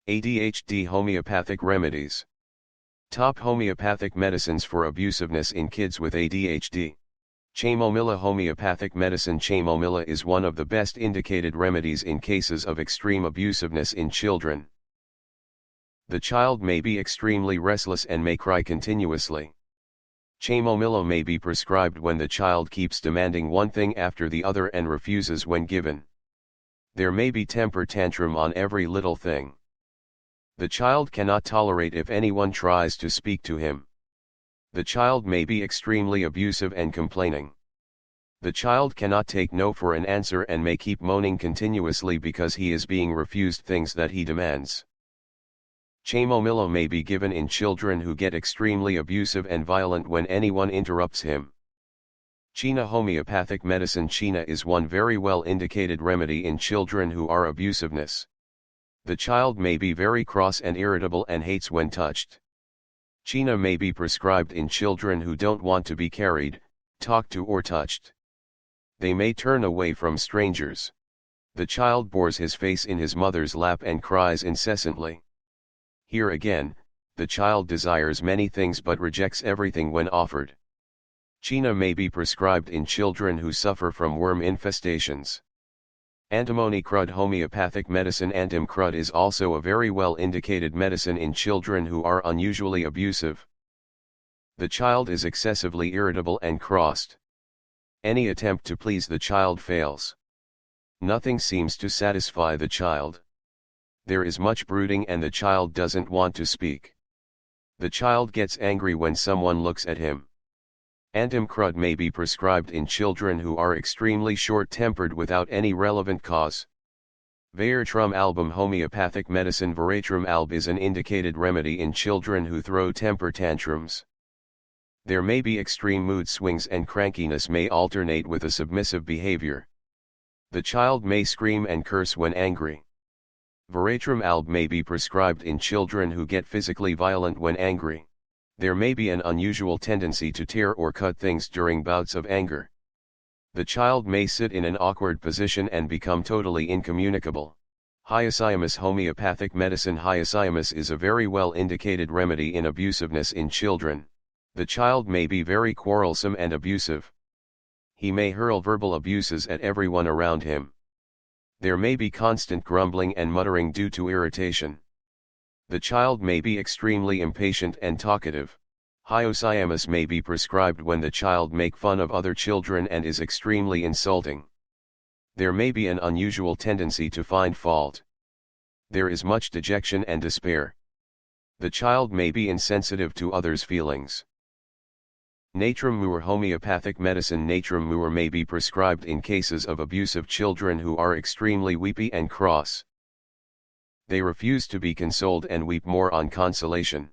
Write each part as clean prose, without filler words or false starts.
ADHD Homeopathic remedies. Top homeopathic medicines for abusiveness in kids with ADHD. Chamomilla Homeopathic medicine. Chamomilla is one of the best indicated remedies in cases of extreme abusiveness in children. The child may be extremely restless and may cry continuously. Chamomilla may be prescribed when the child keeps demanding one thing after the other and refuses when given. There may be temper tantrum on every little thing. The child cannot tolerate if anyone tries to speak to him. The child may be extremely abusive and complaining. The child cannot take no for an answer and may keep moaning continuously because he is being refused things that he demands. Chamomilla may be given in children who get extremely abusive and violent when anyone interrupts him. Cina Homeopathic medicine. Cina is one very well indicated remedy in children who are abusiveness. The child may be very cross and irritable and hates when touched. Cina may be prescribed in children who don't want to be carried, talked to or touched. They may turn away from strangers. The child bores his face in his mother's lap and cries incessantly. Here again, the child desires many things but rejects everything when offered. Cina may be prescribed in children who suffer from worm infestations. Antimony crud homeopathic medicine. Antim crud is also a very well indicated medicine in children who are unusually abusive. The child is excessively irritable and crossed. Any attempt to please the child fails. Nothing seems to satisfy the child. There is much brooding and the child doesn't want to speak. The child gets angry when someone looks at him. Antim crud may be prescribed in children who are extremely short-tempered without any relevant cause. Veratrum album homeopathic medicine. Veratrum alb is an indicated remedy in children who throw temper tantrums. There may be extreme mood swings and crankiness may alternate with a submissive behavior. The child may scream and curse when angry. Veratrum alb may be prescribed in children who get physically violent when angry. There may be an unusual tendency to tear or cut things during bouts of anger. The child may sit in an awkward position and become totally incommunicable. Homoeopathic homeopathic medicine. Homoeopathic is a very well indicated remedy in abusiveness in children. The child may be very quarrelsome and abusive. He may hurl verbal abuses at everyone around him. There may be constant grumbling and muttering due to irritation. The child may be extremely impatient and talkative. Homoeopathic may be prescribed when the child makes fun of other children and is extremely insulting. There may be an unusual tendency to find fault. There is much dejection and despair. The child may be insensitive to others' feelings. Natrum mur homeopathic medicine. Natrum mur may be prescribed in cases of abusive children who are extremely weepy and cross. They refuse to be consoled and weep more on consolation.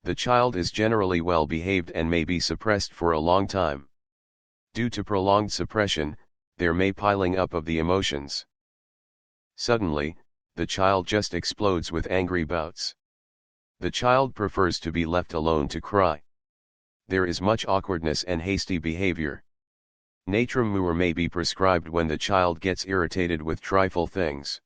The child is generally well behaved and may be suppressed for a long time. Due to prolonged suppression, there may piling up of the emotions. Suddenly, the child just explodes with angry bouts. The child prefers to be left alone to cry. There is much awkwardness and hasty behavior. Natrum mur may be prescribed when the child gets irritated with trifle things.